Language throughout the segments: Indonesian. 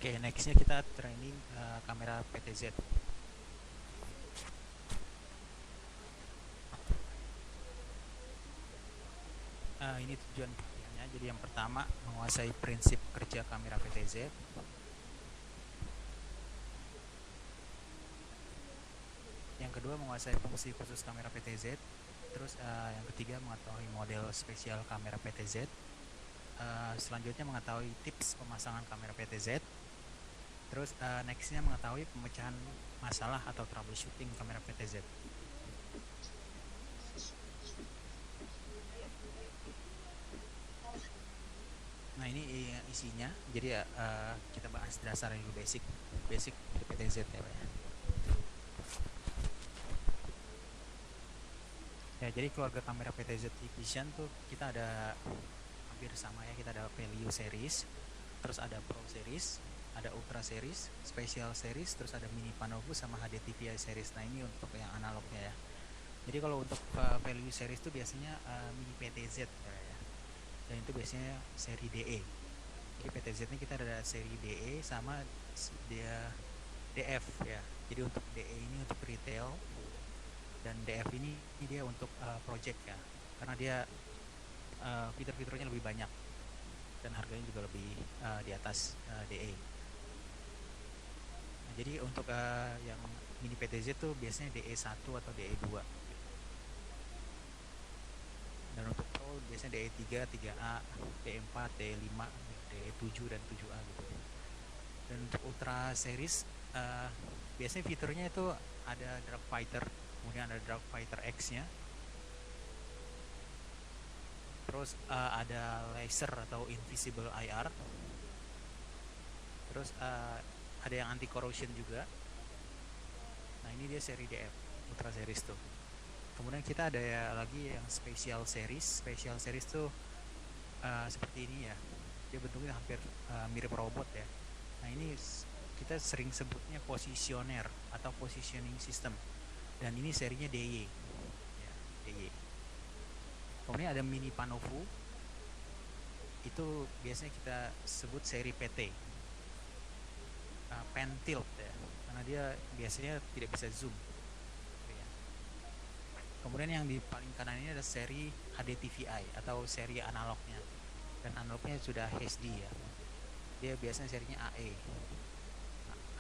Oke, nextnya kita training kamera PTZ. Ini tujuan kaliannya. Jadi yang pertama menguasai prinsip kerja kamera PTZ. Yang kedua menguasai fungsi khusus kamera PTZ. Terus yang ketiga mengetahui model spesial kamera PTZ. Selanjutnya mengetahui tips pemasangan kamera PTZ. Terus nextnya mengetahui pemecahan masalah atau troubleshooting kamera PTZ. Nah ini isinya. Jadi kita bahas dasar dulu, basic dari PTZ ya Pak ya. Ya, jadi keluarga kamera PTZ Vision tuh kita ada hampir sama ya. Kita ada Value series, terus ada Pro series, ada Ultra series, Special series, terus ada Mini Panovu sama HD TVI series. Nah ini untuk yang analognya ya. Jadi kalau untuk Value series tuh biasanya Mini PTZ ya. Dan itu biasanya seri DE. Jadi PTZ ini kita ada seri DE sama dia DF ya. Jadi untuk DE ini untuk retail, dan DF ini dia untuk project ya, karena dia fitur-fiturnya lebih banyak dan harganya juga lebih di atas DE. Nah, jadi untuk yang mini PTZ tuh biasanya DE1 atau DE2. Dan untuk Pro biasanya DE3, 3A, DE4, DE5, DE7 dan 7A gitu. Dan untuk Ultra series biasanya fiturnya itu ada Dark Fighter, kemudian ada Dark Fighter X-nya, terus ada laser atau invisible IR, terus ada yang anti corrosion juga. Nah ini dia seri DF Ultra series tuh. Kemudian kita ada lagi yang special series tuh seperti ini ya. Dia bentuknya hampir mirip robot ya. Nah ini kita sering sebutnya positioner atau positioning system, dan ini serinya DY ya, DY. Kemudian ada Mini Panovu, itu biasanya kita sebut seri PT, pen tilt ya, karena dia biasanya tidak bisa zoom ya. Kemudian yang di paling kanan ini ada seri HD TVI atau seri analognya, dan analognya sudah HD ya. Dia biasanya serinya AE,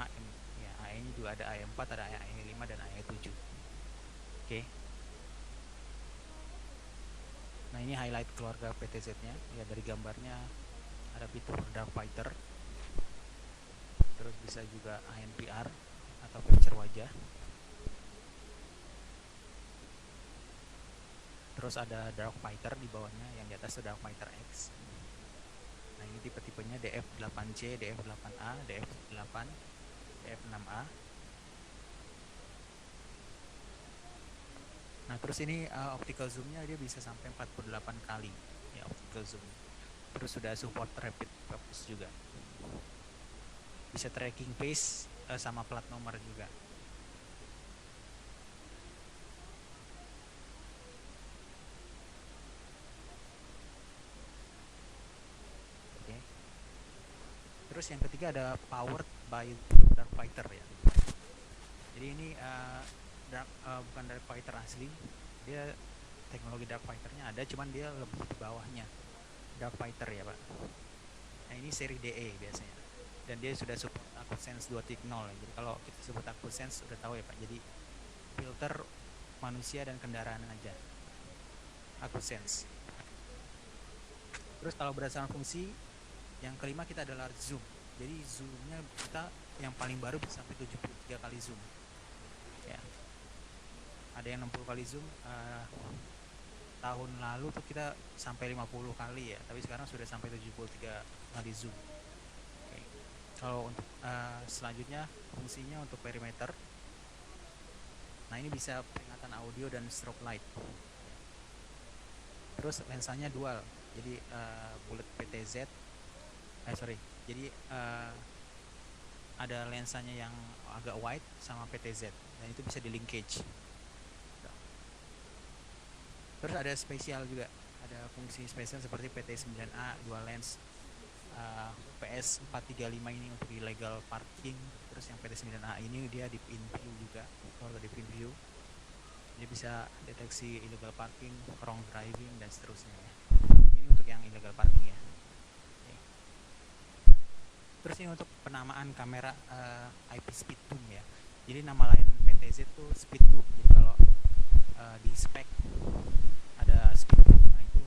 AM ya. AE nya juga ada AE4, ada AE5 dan AE7. Oke. Nah ini highlight keluarga PTZ nya ya. Dari gambarnya ada fitur Dark Fighter, terus bisa juga ANPR atau capture wajah, terus ada Dark Fighter di bawahnya, yang di atas itu Dark Fighter X. Nah ini tipe-tipenya DF8C, DF8A, DF8, DF6A. Nah terus ini optical zoomnya dia bisa sampai 48 kali ya, optical zoom. Terus sudah support rapid focus juga, bisa tracking pace sama plat nomor juga. Oke. Terus yang ketiga ada powered by Dark Fighter ya. Jadi ini bukan Dark Fighter asli, dia teknologi Dark Fighternya ada, cuman dia lebih di bawahnya Dark Fighter ya Pak. Nah ini seri DE biasanya, dan dia sudah support AquaSense 2.0 ya. Jadi kalau kita sebut AquaSense udah tahu ya Pak, jadi filter manusia dan kendaraan aja, AquaSense. Terus kalau berdasarkan fungsi, yang kelima kita adalah zoom. Jadi zoomnya kita yang paling baru bisa sampai 73 kali zoom ya. Ada yang 60 kali zoom, tahun lalu tuh kita sampai 50 kali ya, tapi sekarang sudah sampai 73 kali zoom. Oke. Kalau untuk selanjutnya fungsinya untuk perimeter, nah ini bisa peringatan audio dan strobe light. Terus lensanya dual, jadi bullet PTZ, jadi ada lensanya yang agak wide sama PTZ, dan itu bisa di linkage. Terus ada spesial juga, ada fungsi spesial seperti PT9A dual lens PS 435 ini untuk illegal parking, terus yang PT9A ini dia di preview juga. Kalau di preview dia bisa deteksi illegal parking, wrong driving dan seterusnya ya. Ini untuk yang illegal parking ya. Oke. Terus ini untuk penamaan kamera IP speed tune ya. Jadi nama lain PTZ tuh speed tune. Jadi kalau di spek ada speed tune, nah itu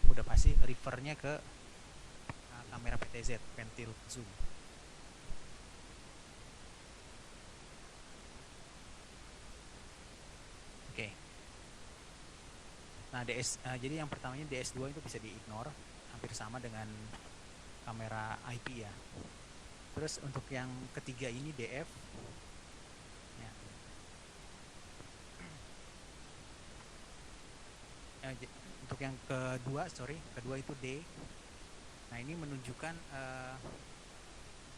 udah pasti refernya ke kamera PTZ, pentil zoom. Oke. Nah, jadi yang pertamanya DS2 itu bisa di-ignore, hampir sama dengan kamera IP ya. Terus untuk yang ketiga ini DF ya. Untuk yang kedua itu D. Nah, ini menunjukkan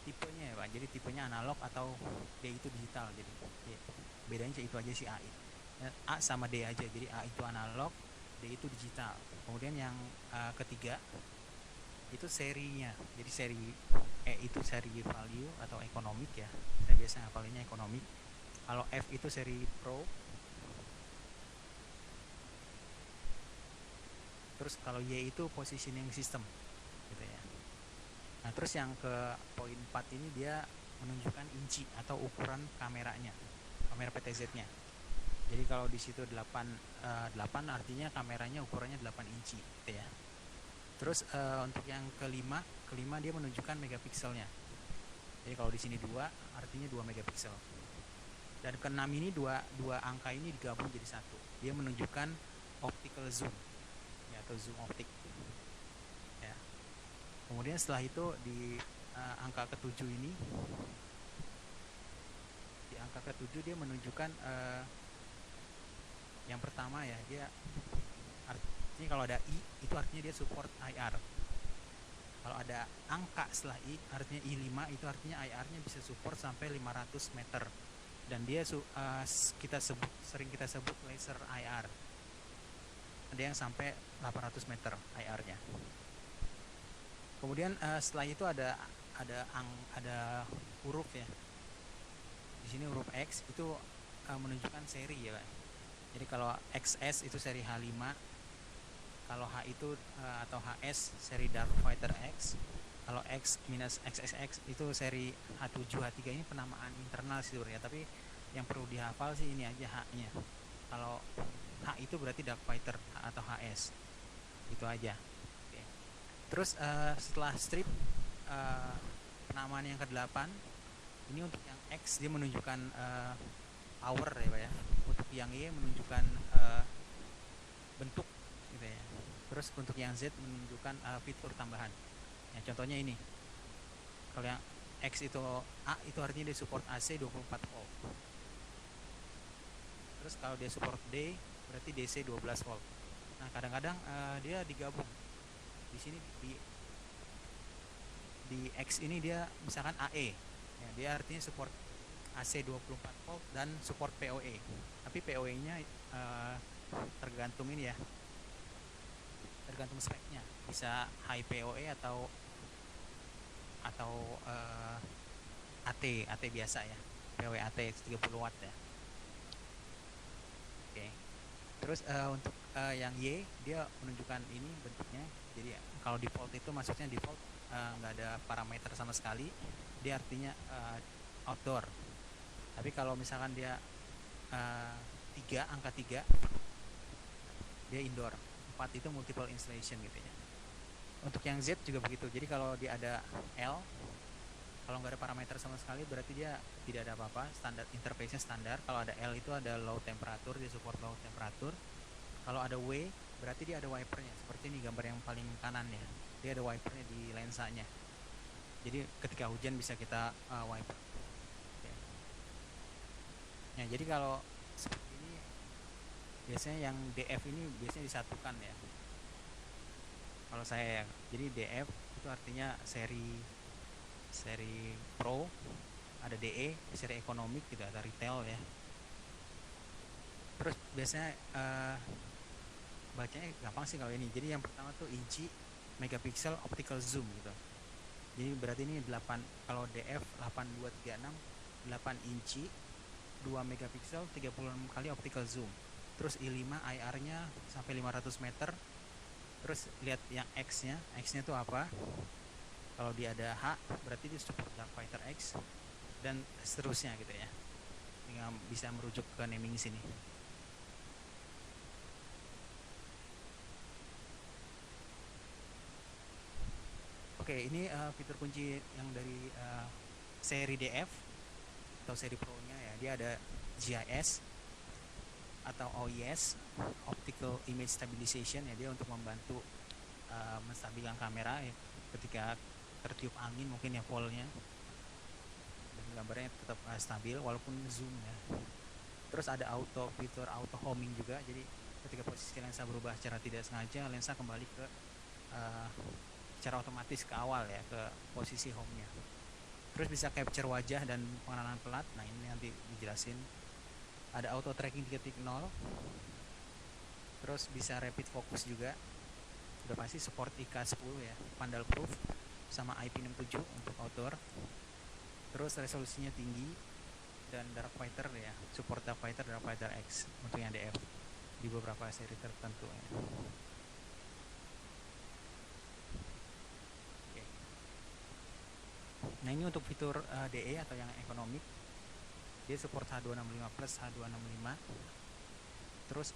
tipenya ya Pak. Jadi tipenya analog atau D itu digital. Jadi ya, bedanya itu aja sih A. A sama D aja. Jadi A itu analog, D itu digital. Kemudian yang ketiga itu serinya. Jadi seri E itu seri value atau ekonomik ya. Saya biasa hafalinnya ekonomik. Kalau F itu seri pro. Terus kalau Y itu positioning system gitu ya. Nah, terus yang ke poin 4 ini dia menunjukkan inci atau ukuran kameranya, kamera PTZ-nya. Jadi kalau di situ 8 artinya kameranya ukurannya 8 inci gitu ya. Terus untuk yang kelima dia menunjukkan megapikselnya. Jadi kalau di sini 2 artinya 2 megapiksel. Dan ke-6 ini dua angka ini digabung jadi satu. Dia menunjukkan optical zoom ya, atau zoom optik. Ya. Kemudian setelah itu di angka ke-7 ini, di angka ke-7 dia menunjukkan yang pertama ya, dia artinya kalau ada I itu artinya dia support IR. Kalau ada angka setelah I artinya I5 itu artinya IR-nya bisa support sampai 500 meter. Dan dia sering kita sebut laser IR. Ada yang sampai 800 meter IR-nya. Kemudian setelah itu ada huruf ya. Di sini huruf X itu menunjukkan seri ya Pak. Jadi kalau XS itu seri H5, kalau H itu atau HS seri Darkfighter X, kalau X minus XXX itu seri H7 H3. Ini penamaan internal sih sebenarnya, tapi yang perlu dihafal sih ini aja H-nya. Kalau H itu berarti Darkfighter atau HS, itu aja. Oke. Terus setelah strip penamaan yang ke-8 ini untuk yang X dia menunjukkan power ya Pak ya. Untuk yang Y menunjukkan bentuk gitu ya. Terus untuk yang Z menunjukkan fitur tambahan. Ya, contohnya ini. Kalau yang X itu A itu artinya dia support AC 24 volt. Terus kalau dia support D berarti DC 12 volt. Nah, kadang-kadang dia digabung. Di sini di X ini dia misalkan AE. Ya, dia artinya support AC 24 volt dan support PoE. Tapi PoE-nya tergantung ini ya. Tergantung speknya. Bisa high PoE atau AT biasa ya. PoE AT 30 watt ya. Oke. Terus untuk yang Y dia menunjukkan ini bentuknya. Jadi kalau default itu maksudnya default nggak ada parameter sama sekali. Dia artinya outdoor. Tapi kalau misalkan dia 3 angka 3 dia indoor. 4 itu multiple installation gitu ya. Untuk yang Z juga begitu. Jadi kalau dia ada L, kalau nggak ada parameter sama sekali berarti dia tidak ada apa-apa, standar interface-nya standar. Kalau ada L itu ada low temperature, dia support low temperature. Kalau ada W berarti dia ada wipernya, seperti ini gambar yang paling kanan ya. Dia ada wipernya di lensanya. Jadi ketika hujan bisa kita wiper. Okay. Nah, jadi kalau seperti ini biasanya yang DF ini biasanya disatukan ya. Kalau saya jadi DF itu artinya seri Pro, ada DE seri ekonomik gitu, ada retail ya. Terus biasanya bacanya gampang sih kalau ini. Jadi yang pertama tuh inci, megapiksel, optical zoom gitu. Jadi berarti ini 8, kalau DF 8236 8 inci 2 megapiksel 36 kali optical zoom. Terus I5 IR-nya sampai 500 meter. Terus lihat yang X-nya. X-nya itu apa? Kalau dia ada H berarti dia support Darkfighter X dan seterusnya gitu ya. Tinggal bisa merujuk ke naming sini. Oke, ini fitur kunci yang dari seri DF atau seri Pro-nya ya. Dia ada GIS atau OIS, Optical Image Stabilization ya. Dia untuk membantu menstabilkan kamera ya, ketika tertiup angin mungkin ya voltnya, dan gambarnya tetap stabil walaupun zoom ya. Terus ada fitur auto homing juga. Jadi ketika posisi lensa berubah secara tidak sengaja, lensa kembali ke secara otomatis ke awal ya, ke posisi home-nya. Terus bisa capture wajah dan pengenalan pelat. Nah ini nanti dijelasin. Ada auto tracking 3.0. Terus bisa rapid focus juga. Udah pasti support IK10 ya, pandal proof, sama IP67 untuk outdoor. Terus resolusinya tinggi dan Darkfighter ya, support Darkfighter X untuk yang DF di beberapa seri tertentu ya. Nah ini untuk fitur DE atau yang ekonomik, dia support H265 plus H265. Terus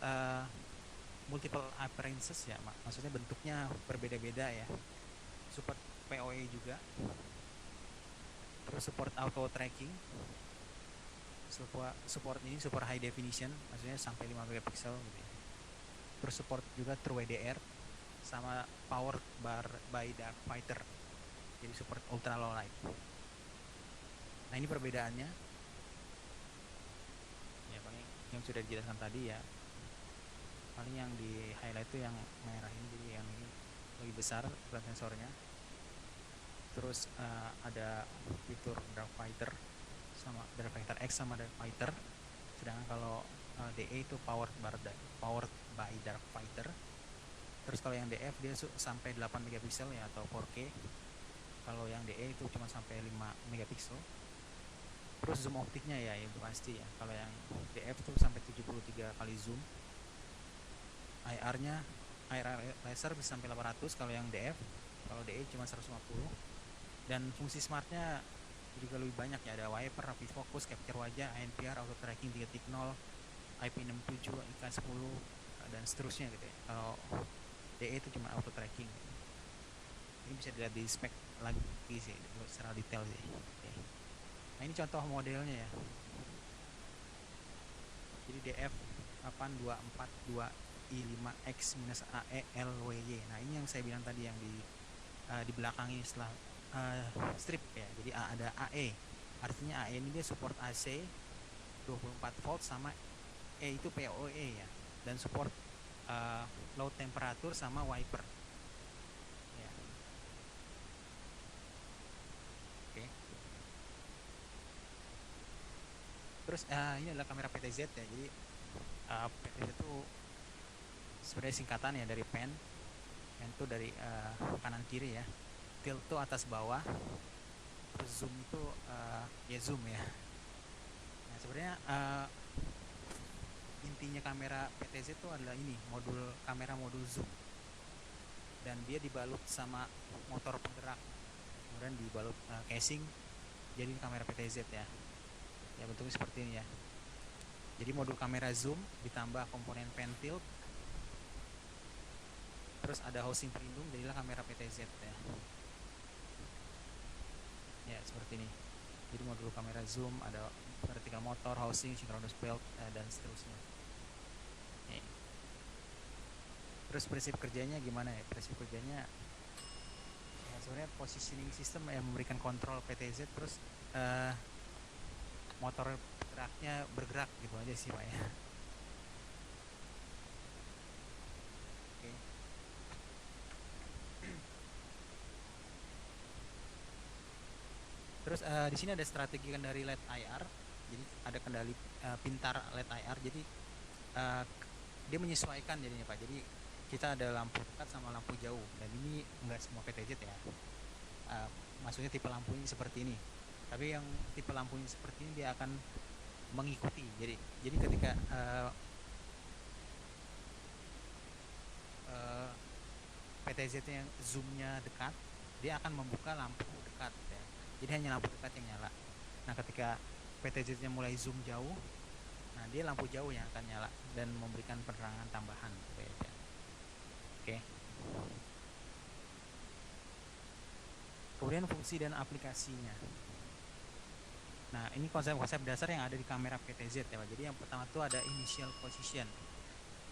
multiple appearances ya, maksudnya bentuknya berbeda-beda ya. Support POE juga. Terus support auto tracking. Support ini support high definition, maksudnya sampai 5 megapiksel gitu ya. Terus support juga True WDR sama powered by Darkfighter. Jadi support ultra low light. Nah ini perbedaannya ya, paling yang sudah dijelaskan tadi ya. Paling yang di highlight itu yang merah ini, jadi yang ini lebih besar ukuran sensornya. Terus ada fitur Darkfighter sama Darkfighter X sama Darkfighter. Sedangkan kalau DE itu powered by Darkfighter. Terus kalau yang DF dia sampai 8 megapiksel ya, atau 4K. Kalau yang DE itu cuma sampai 5 megapiksel. Terus zoom optiknya ya itu pasti ya. Kalau yang DF itu sampai 73 kali zoom. IR laser bisa sampai 800 kalau yang DF. Kalau DE cuma 150. Dan fungsi smartnya juga lebih banyak ya. Ada wiper, rapid focus, capture wajah, ANPR, auto tracking 3.0, IP67, IK10 dan seterusnya gitu ya. Kalau DE itu cuma auto tracking. Ini bisa dilihat di spek lagi sih secara detail sih. Oke. Nah ini contoh modelnya ya. Jadi DF 8242I5X-AE LWY. Nah ini yang saya bilang tadi, yang di belakang ini setelah strip ya. Jadi ada AE. Artinya AE ini dia support AC 24 volt sama E itu POE ya. Dan support low temperature sama wiper. Ya. Oke. Terus ini adalah kamera PTZ ya. Jadi PTZ itu sebenarnya singkatan ya dari pen. Pen itu dari kanan kiri ya. Tilt itu atas bawah. Terus zoom itu ya zoom ya. Nah sebenarnya intinya kamera PTZ itu adalah ini, kamera modul zoom. Dan dia dibalut sama motor penggerak. Kemudian dibalut casing, jadi kamera PTZ ya. Ya bentuknya seperti ini ya. Jadi modul kamera zoom ditambah komponen pen tilt. Terus ada housing pelindung, jadilah kamera PTZ ya. Ya seperti ini. Jadi modul kamera zoom, ada vertical motor, housing, synchronous belt dan seterusnya. Ya. Terus prinsip kerjanya gimana ya? Prinsip kerjanya ya sebenarnya positioning system yang memberikan kontrol PTZ, terus motor geraknya bergerak gitu aja sih Pak ya. Oke. Terus di sini ada strategi kendali LED IR. Jadi ada kendali pintar LED IR. Jadi dia menyesuaikan jadinya Pak. Jadi kita ada lampu dekat sama lampu jauh. Dan ini enggak semua PTZ ya. maksudnya tipe lampunya seperti ini. Tapi yang tipe lampunya seperti ini dia akan mengikuti. Jadi ketika PTZ yang zoomnya dekat, dia akan membuka lampu dekat ya. Jadi hanya lampu dekat yang nyala. Nah ketika PTZ-nya mulai zoom jauh, nah dia lampu jauh yang akan nyala dan memberikan penerangan tambahan gitu ya. Oke. Kemudian fungsi dan aplikasinya. Nah ini konsep-konsep dasar yang ada di kamera PTZ ya Pak. Jadi yang pertama itu ada initial position.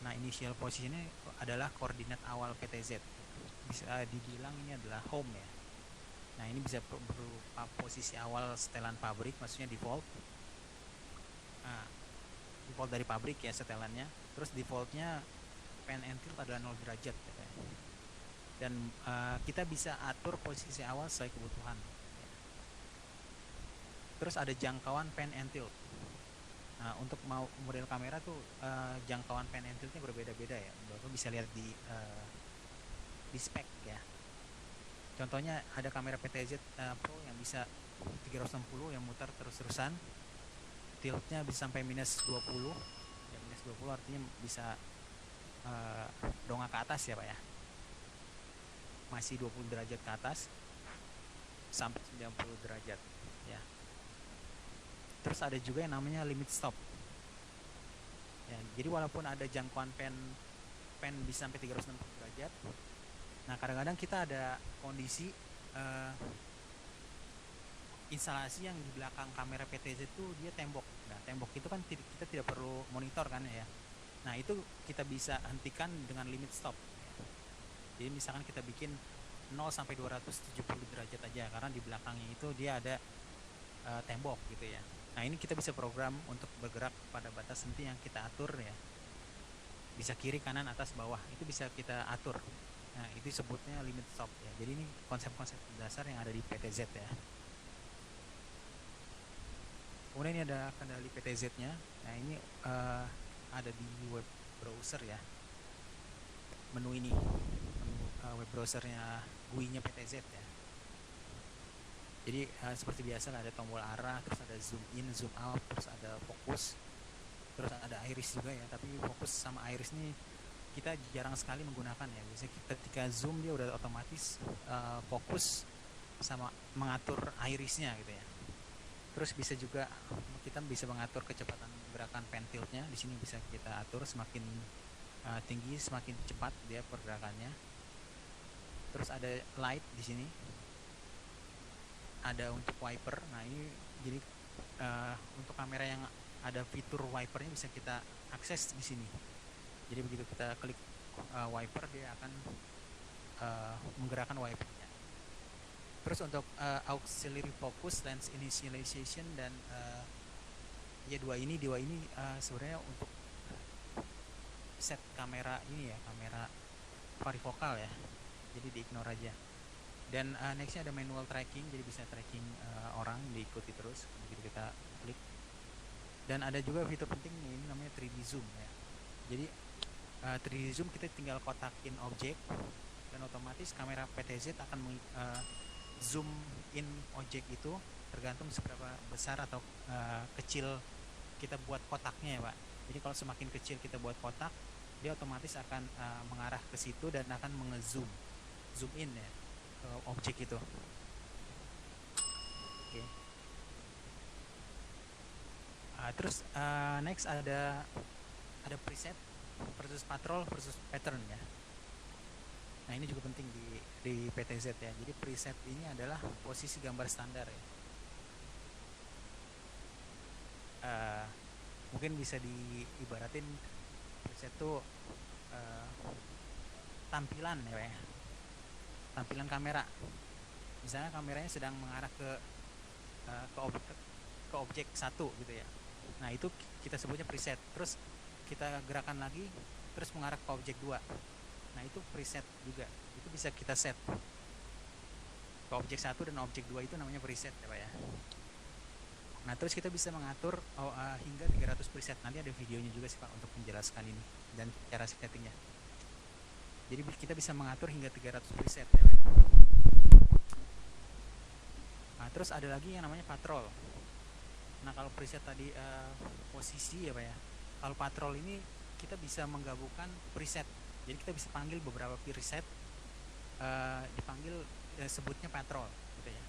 Nah initial position ini adalah koordinat awal PTZ. Bisa dibilang ini adalah home ya. Nah ini bisa berupa posisi awal setelan pabrik, maksudnya default. Nah, default dari pabrik ya setelannya. Terus defaultnya pan and tilt adalah 0 derajat ya. Dan kita bisa atur posisi awal sesuai kebutuhan. Terus ada jangkauan pan and tilt. Nah untuk model kamera tuh jangkauan pan and tiltnya berbeda-beda ya. Bapak bisa lihat di spek ya. Contohnya ada kamera PTZ Pro yang bisa 360 yang muter terus-terusan. Tiltnya bisa sampai minus 20. Ya minus 20 artinya bisa dongak ke atas ya Pak ya. Masih 20 derajat ke atas sampai 90 derajat ya. Terus ada juga yang namanya limit stop. Ya, jadi walaupun ada jangkauan pan bisa sampai 360 derajat. Nah kadang-kadang kita ada kondisi instalasi yang di belakang kamera PTZ itu dia tembok. Nah tembok itu kan kita tidak perlu monitor kan ya. Nah itu kita bisa hentikan dengan limit stop. Jadi misalkan kita bikin 0 sampai 270 derajat aja karena di belakangnya itu dia ada tembok gitu ya. Nah ini kita bisa program untuk bergerak pada batas henti yang kita atur ya. Bisa kiri, kanan, atas, bawah itu bisa kita atur. Nah itu sebutnya limit stop ya. Jadi ini konsep-konsep dasar yang ada di PTZ ya. Kemudian ini ada kendali PTZ-nya. Nah ini ada di web browser ya. Menu ini, menu web browsernya GUI-nya PTZ ya. Jadi seperti biasa ada tombol arah, terus ada zoom in, zoom out, terus ada fokus, terus ada iris juga ya. Tapi fokus sama iris ini kita jarang sekali menggunakan ya. Biasanya ketika zoom dia udah otomatis fokus sama mengatur irisnya gitu ya. Terus bisa juga kita bisa mengatur kecepatan gerakan pen tiltnya. Di sini bisa kita atur semakin tinggi semakin cepat dia pergerakannya. Terus ada light di sini. Ada untuk wiper. Nah ini jadi untuk kamera yang ada fitur wipernya bisa kita akses di sini. Jadi begitu kita klik wiper dia akan menggerakkan wipernya. Terus untuk auxiliary focus, lens initialization dan ya dua ini sebenarnya untuk set kamera ini ya, kamera varifokal ya. Jadi di-ignore aja. Dan nextnya ada manual tracking, jadi bisa tracking orang diikuti terus begitu kita klik. Dan ada juga fitur penting ini namanya 3D zoom ya. Jadi 3D zoom kita tinggal kotakin objek dan otomatis kamera PTZ akan zoom in objek itu tergantung seberapa besar atau kecil kita buat kotaknya ya Pak. Jadi kalau semakin kecil kita buat kotak, dia otomatis akan mengarah ke situ dan akan zoom in ya ke objek itu. Oke. Terus next ada preset versus patrol versus pattern ya. Nah ini juga penting di PTZ ya. Jadi preset ini adalah posisi gambar standar ya. Mungkin bisa diibaratin preset itu tampilan ya, tampilan kamera. Misalnya kameranya sedang mengarah ke objek satu gitu ya. Nah itu kita sebutnya preset. Terus kita gerakan lagi terus mengarah ke objek 2. Nah itu preset juga. Itu bisa kita set ke objek 1 dan objek 2 itu namanya preset ya Pak ya. Nah terus kita bisa mengatur hingga 300 preset. Nanti ada videonya juga sih Pak untuk menjelaskan ini dan cara settingnya. Jadi kita bisa mengatur hingga 300 preset ya Pak. Nah, terus ada lagi yang namanya patrol. Nah, kalau preset tadi posisi ya Pak ya. Kalau patrol ini kita bisa menggabungkan preset. Jadi kita bisa panggil beberapa preset, dipanggil sebutnya patrol gitu ya.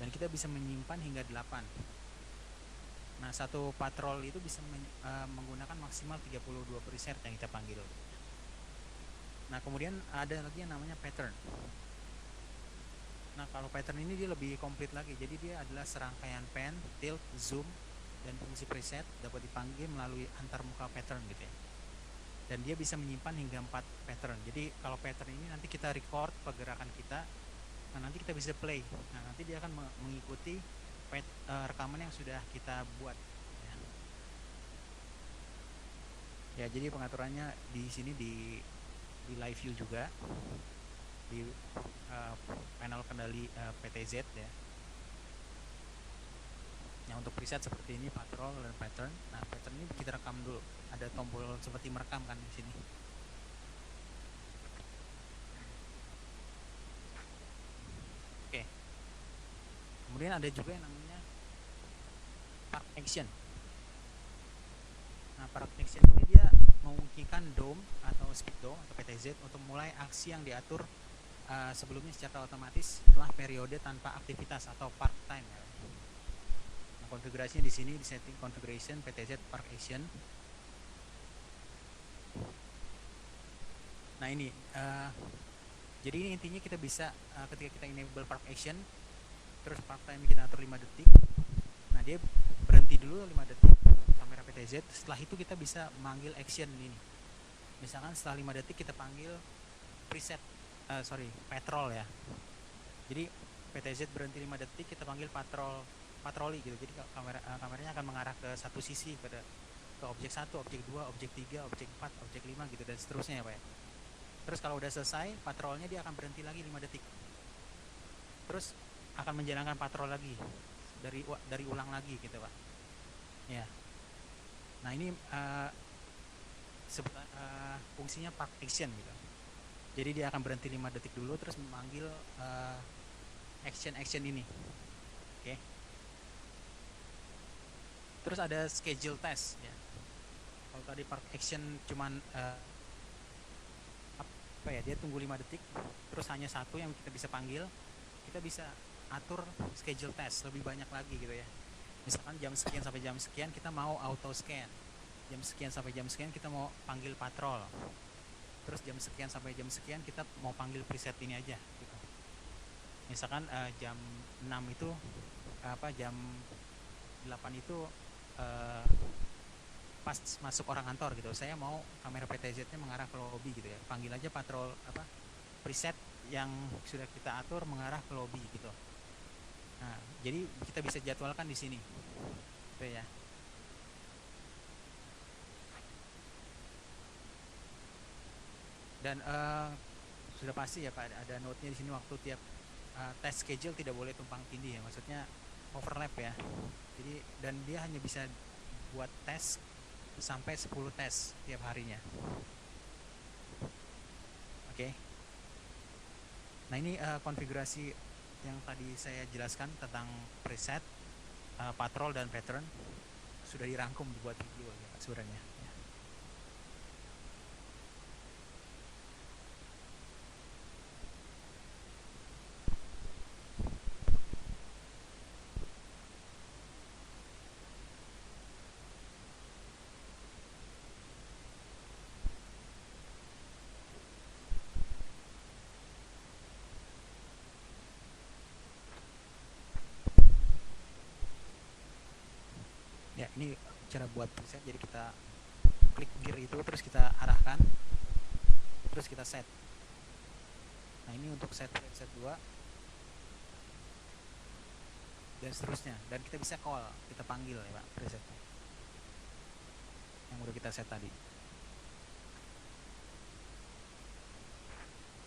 Dan kita bisa menyimpan hingga 8. Nah, satu patrol itu bisa menggunakan maksimal 32 preset yang kita panggil. Nah, kemudian ada lagi yang namanya pattern. Nah, kalau pattern ini dia lebih komplit lagi. Jadi dia adalah serangkaian pen, tilt, zoom, dan fungsi preset dapat dipanggil melalui antarmuka pattern gitu ya. Dan dia bisa menyimpan hingga 4 pattern. Jadi kalau pattern ini nanti kita record pergerakan kita, nah nanti kita bisa play. Nah, nanti dia akan mengikuti rekaman yang sudah kita buat ya. Ya, jadi pengaturannya di sini di live view juga, di panel kendali PTZ ya. Yang untuk preset seperti ini, patrol dan pattern. Nah, pattern ini kita rekam dulu. Ada tombol seperti merekam kan di sini. Oke. Kemudian ada juga yang namanya park action. Nah, park action ini dia memungkinkan DOM atau speed DOM atau PTZ untuk mulai aksi yang diatur sebelumnya secara otomatis setelah periode tanpa aktivitas atau park time ya. Nah, konfigurasinya di sini di setting configuration PTZ park action. Nah, ini jadi ini intinya kita bisa ketika kita enable park action, terus park time kita atur 5 detik. Nah, dia berhenti dulu 5 detik kamera PTZ. Setelah itu kita bisa manggil action ini. Misalkan setelah 5 detik kita panggil preset patrol ya. Jadi PTZ berhenti 5 detik, kita panggil patroli gitu. Jadi kameranya akan mengarah ke satu sisi, ke objek 1, objek 2, objek 3, objek 4, objek 5 gitu dan seterusnya ya Pak ya. Terus kalau udah selesai patrolnya, dia akan berhenti lagi 5 detik. Terus akan menjalankan patrol lagi dari ulang lagi gitu Pak. Ya. Nah, ini fungsinya park action gitu. Jadi dia akan berhenti 5 detik dulu, terus memanggil action ini. Oke. Terus ada schedule test ya. Kalau tadi park action cuman dia tunggu 5 detik, terus hanya satu yang kita bisa panggil, kita bisa atur schedule test lebih banyak lagi gitu ya. Misalkan jam sekian sampai jam sekian kita mau auto scan, jam sekian sampai jam sekian kita mau panggil patrol, terus jam sekian sampai jam sekian kita mau panggil preset ini aja gitu. Misalkan jam 6 itu jam 8 itu pas masuk orang kantor gitu, saya mau kamera PTZ-nya mengarah ke lobby gitu ya, panggil aja patrol preset yang sudah kita atur mengarah ke lobby gitu. Nah, jadi kita bisa jadwalkan di sini gitu ya. Dan sudah pasti ya Pak, ada note-nya di sini, waktu tiap test schedule tidak boleh tumpang tindih ya, maksudnya overlap ya. Jadi dan dia hanya bisa buat tes sampai 10 tes tiap harinya. Oke. Nah, ini konfigurasi yang tadi saya jelaskan tentang preset, patrol dan pattern sudah dirangkum dibuat video ya Pak Suranya. Ya, ini cara buat preset. Jadi kita klik gear itu, terus kita arahkan, terus kita set. Nah, ini untuk set 2 dan seterusnya. Dan kita bisa call, kita panggil ya Pak presetnya yang udah kita set tadi.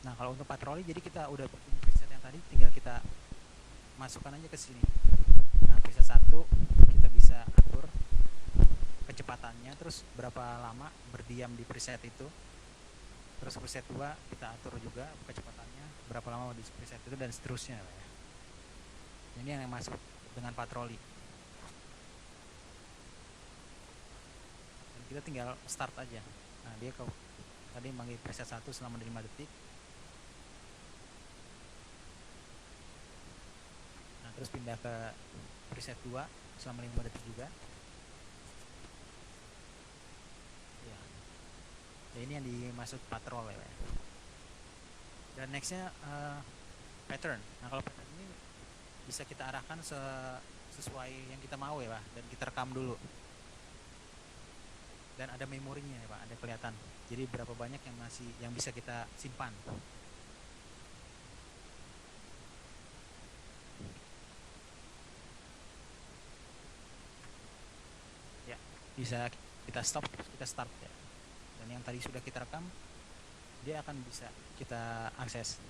Nah, kalau untuk patroli, jadi kita udah bikin preset yang tadi, tinggal kita masukkan aja ke sini. Nah, preset 1 kita bisa atur kecepatannya, terus berapa lama berdiam di preset itu. Terus preset 2 kita atur juga kecepatannya, berapa lama di preset itu dan seterusnya ya. Ini yang masuk dengan patroli. Dan kita tinggal start aja. Nah, dia tadi manggil preset 1 selama 5 detik. Nah, terus pindah ke preset 2 selama 5 detik juga. Ya. Ya, ini yang dimaksud patrol ya. Dan nextnya pattern. Nah, kalau pattern ini bisa kita arahkan sesuai yang kita mau ya Pak, dan kita rekam dulu. Dan ada memorinya ya Pak, ada kelihatan. Jadi berapa banyak yang bisa kita simpan. Ya, bisa kita stop, kita start ya. Dan yang tadi sudah kita rekam, dia akan bisa kita akses.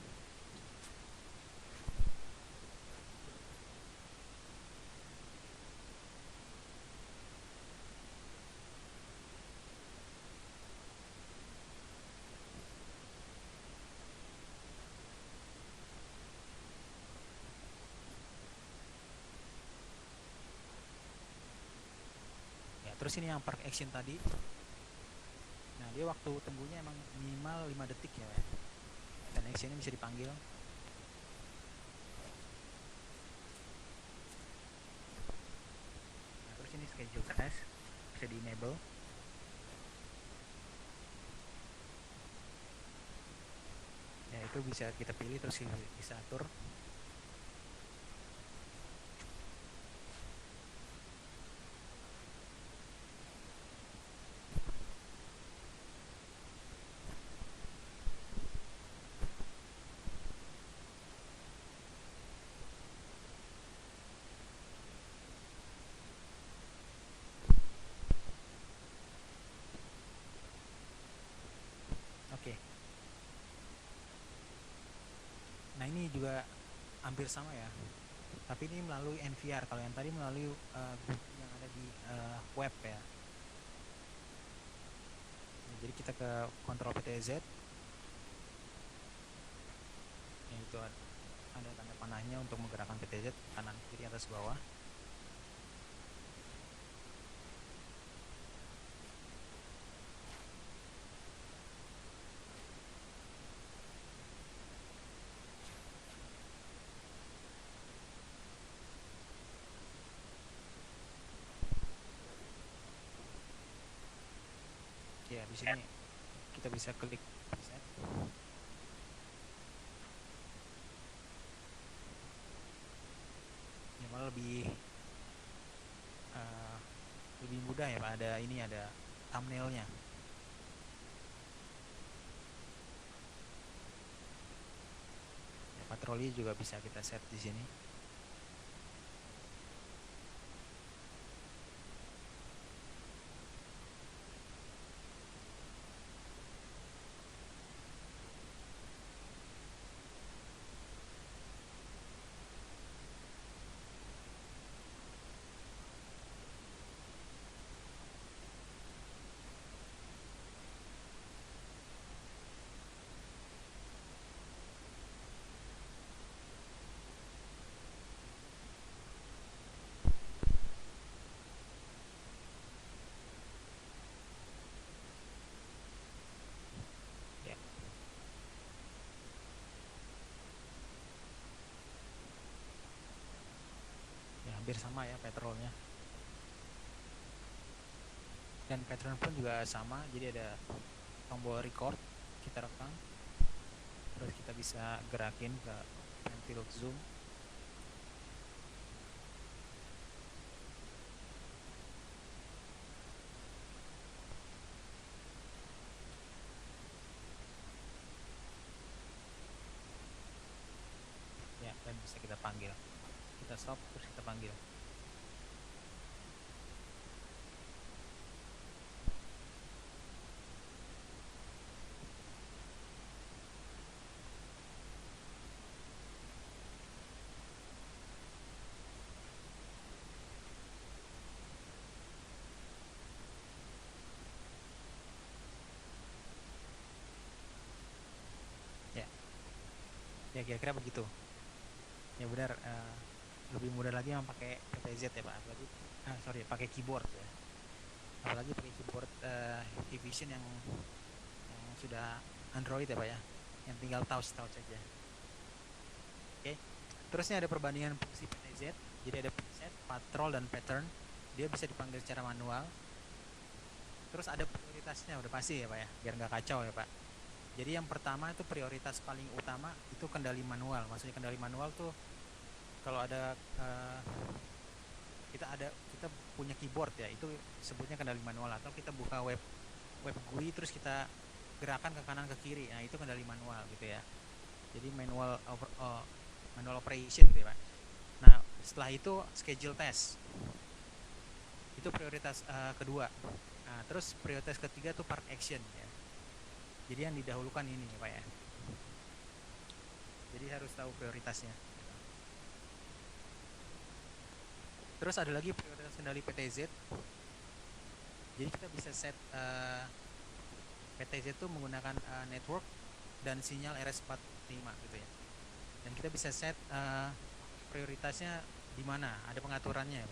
Ya, terus ini yang park action tadi. Nah, dia waktu tunggunya emang minimal 5 detik ya. Dan actionnya bisa dipanggil. Nah, terus ini schedule test bisa di enable. Ya, itu bisa kita pilih terus bisa atur. Oke. Nah, ini juga hampir sama ya. Tapi ini melalui NVR. Kalau yang tadi melalui Google yang ada di web ya. Nah, jadi kita ke kontrol PTZ. Yang itu ada tanda panahnya untuk menggerakkan PTZ kanan kiri atas bawah. Ya, di sini kita bisa klik preset. Ya, malah lebih mudah ya Pak. Ada thumbnailnya. Ya, patroli juga bisa kita set di sini. Ya, ya hampir sama ya patrolnya. Dan pattern pun juga sama, jadi ada tombol record, kita rekam, terus kita bisa gerakin ke tilt zoom. Ya, dan bisa kita panggil, kita stop terus kita panggil. Ya, ya kira-kira begitu. Ya benar, lebih mudah lagi yang pakai PTZ ya Pak, apalagi sorry pakai keyboard ya, apalagi pakai keyboard Hikvision yang sudah Android ya Pak ya, yang tinggal touch aja. Oke, terusnya ada perbandingan fungsi PTZ, jadi ada preset, patrol dan pattern, dia bisa dipanggil secara manual. Terus ada prioritasnya udah pasti ya Pak ya, biar nggak kacau ya Pak. Jadi yang pertama itu prioritas paling utama itu kendali manual. Maksudnya kendali manual tuh kalau ada kita punya keyboard ya, itu sebutnya kendali manual, atau kita buka web GUI terus kita gerakan ke kanan ke kiri. Nah, itu kendali manual gitu ya. Jadi manual operation gitu ya, Pak. Nah, setelah itu schedule test. Itu prioritas kedua. Nah, terus prioritas ketiga tuh part action ya. Jadi yang didahulukan ini ya, Pak ya. Jadi harus tahu prioritasnya. Terus ada lagi prioritas kendali PTZ. Jadi kita bisa set PTZ itu menggunakan network dan sinyal RS485 gitu ya. Dan kita bisa set prioritasnya di mana, ada pengaturannya ya.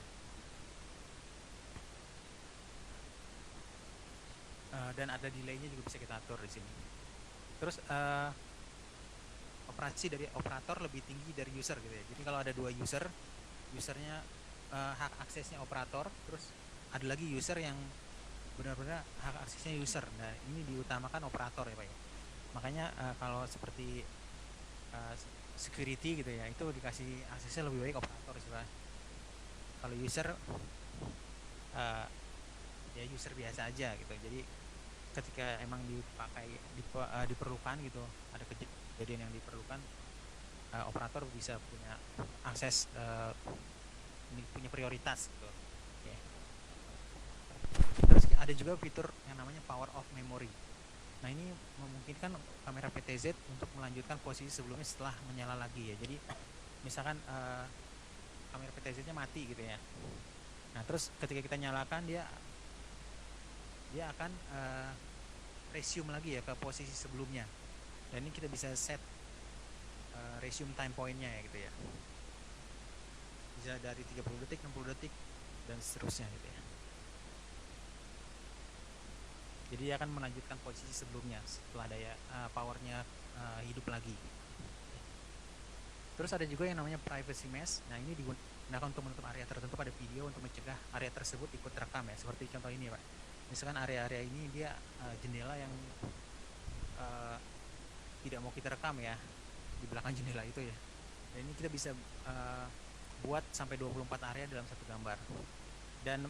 Dan ada delaynya juga bisa kita atur di sini. Terus operasi dari operator lebih tinggi dari user gitu ya. Jadi kalau ada dua usernya hak aksesnya operator, terus ada lagi user yang benar-benar hak aksesnya user. Nah, ini diutamakan operator ya Pak ya. Makanya kalau seperti security gitu ya, itu dikasih aksesnya lebih baik operator sih Pak. Kalau user ya user biasa aja gitu. Jadi ketika emang diperlukan gitu, ada kejadian yang diperlukan, operator bisa punya akses, punya prioritas gitu. Okay. Terus ada juga fitur yang namanya power of memory. Nah, ini memungkinkan kamera PTZ untuk melanjutkan posisi sebelumnya setelah menyala lagi ya. Jadi misalkan kamera PTZ-nya mati gitu ya. Nah, terus ketika kita nyalakan dia akan resume lagi ya ke posisi sebelumnya. Dan ini kita bisa set resume time point-nya ya gitu ya. Bisa dari 30 detik, 60 detik dan seterusnya gitu ya. Jadi dia akan melanjutkan posisi sebelumnya setelah daya powernya hidup lagi. Terus ada juga yang namanya privacy mesh. Nah, ini digunakan untuk menutup area tertentu pada video untuk mencegah area tersebut ikut terekam ya. Seperti contoh ini Pak. Misalkan area-area ini dia jendela yang tidak mau kita rekam ya, di belakang jendela itu ya. Dan ini kita bisa buat sampai 24 area dalam satu gambar. Dan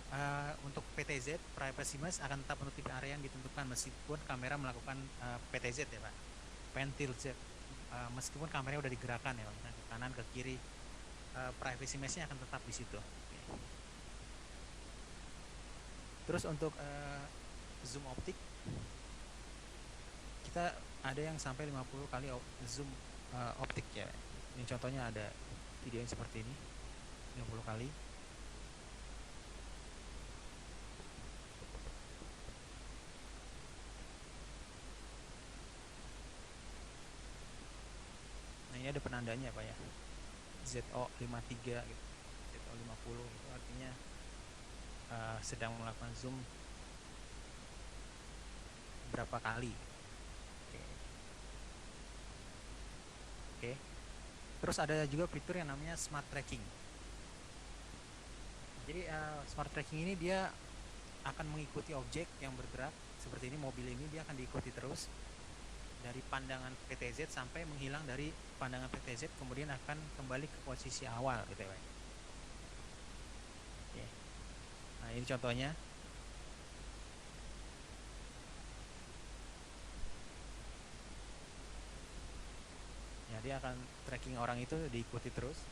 untuk PTZ, privacy mesh akan tetap menutup area yang ditentukan meskipun kamera melakukan PTZ ya Pak, pan tilt Z. Meskipun kameranya udah digerakkan ya Pak, ke kanan ke kiri, privacy mesh-nya akan tetap di situ. Terus untuk zoom optik, kita ada yang sampai 50 kali zoom optik ya. Ini contohnya ada video yang seperti ini, 50 kali. Nah, ini ada penandanya Pak ya, ZO53 gitu, ZO50 itu artinya sedang melakukan zoom berapa kali. Oke. Terus ada juga fitur yang namanya smart tracking. Jadi smart tracking ini dia akan mengikuti objek yang bergerak seperti ini, mobil ini dia akan diikuti terus dari pandangan PTZ sampai menghilang dari pandangan PTZ, kemudian akan kembali ke posisi awal gitu ya. Oke. Nah, ini contohnya. Ya, dia akan tracking orang itu diikuti terus.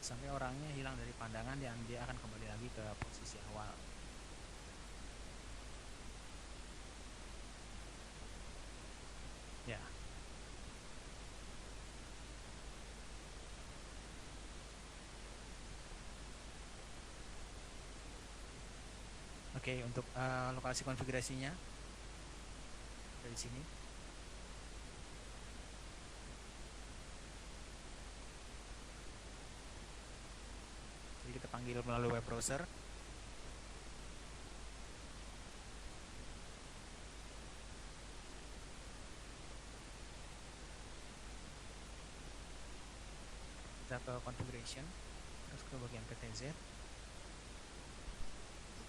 Sampai orangnya hilang dari pandangan dan dia akan kembali lagi ke posisi awal. Oke, untuk lokasi konfigurasinya dari sini. Jadi kita panggil melalui web browser. Kita ke configuration, terus ke bagian PTZ.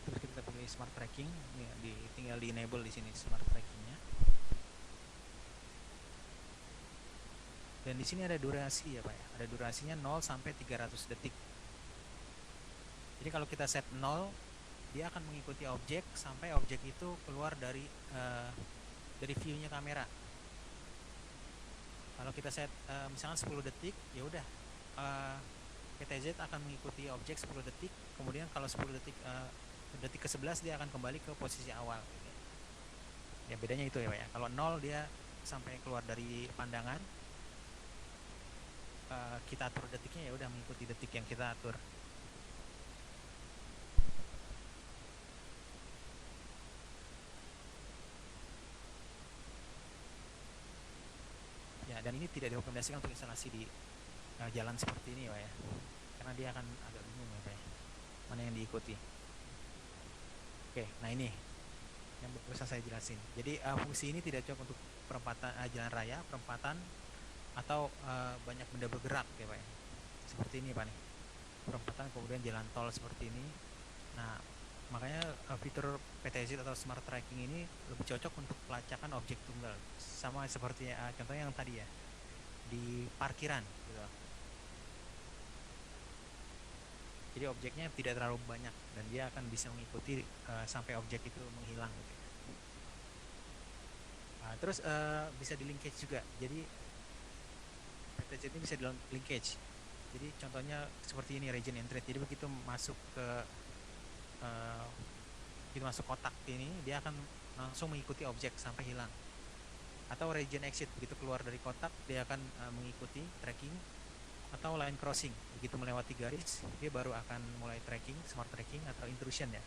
Terus kita pilih smart tracking, ini tinggal di enable di sini smart trackingnya. Dan di sini ada durasi ya Pak ya, ada durasinya 0 sampai 300 detik. Jadi kalau kita set 0, dia akan mengikuti objek sampai objek itu keluar dari view-nya kamera. Kalau kita set misalkan 10 detik, ya udah PTZ akan mengikuti objek 10 detik. Kemudian kalau 10 detik detik ke-11 dia akan kembali ke posisi awal. Ya bedanya itu ya Pak ya. Kalau 0 dia sampai keluar dari pandangan, kita atur detiknya ya udah mengikuti detik yang kita atur. Ya, dan ini tidak direkomendasikan untuk instalasi di jalan seperti ini Pak ya, karena dia akan agak bingung ya Pak ya, mana yang diikuti. Oke, nah ini yang bisa saya jelasin. Jadi fungsi ini tidak cocok untuk perempatan jalan raya, perempatan, atau banyak benda bergerak ya Pak ya. Seperti ini Pak nih, perempatan kemudian jalan tol seperti ini. Nah makanya fitur PTZ atau smart tracking ini lebih cocok untuk pelacakan objek tunggal, sama seperti contohnya yang tadi ya di parkiran gitu. Jadi objeknya tidak terlalu banyak dan dia akan bisa mengikuti sampai objek itu menghilang gitu. Terus bisa di linkage juga. Jadi PTZ ini bisa di linkage. Jadi contohnya seperti ini region entry. Jadi begitu masuk ke masuk kotak ini, dia akan langsung mengikuti objek sampai hilang. Atau region exit, begitu keluar dari kotak dia akan mengikuti tracking. Atau line crossing, begitu melewati garis dia baru akan mulai tracking, smart tracking. Atau intrusion ya,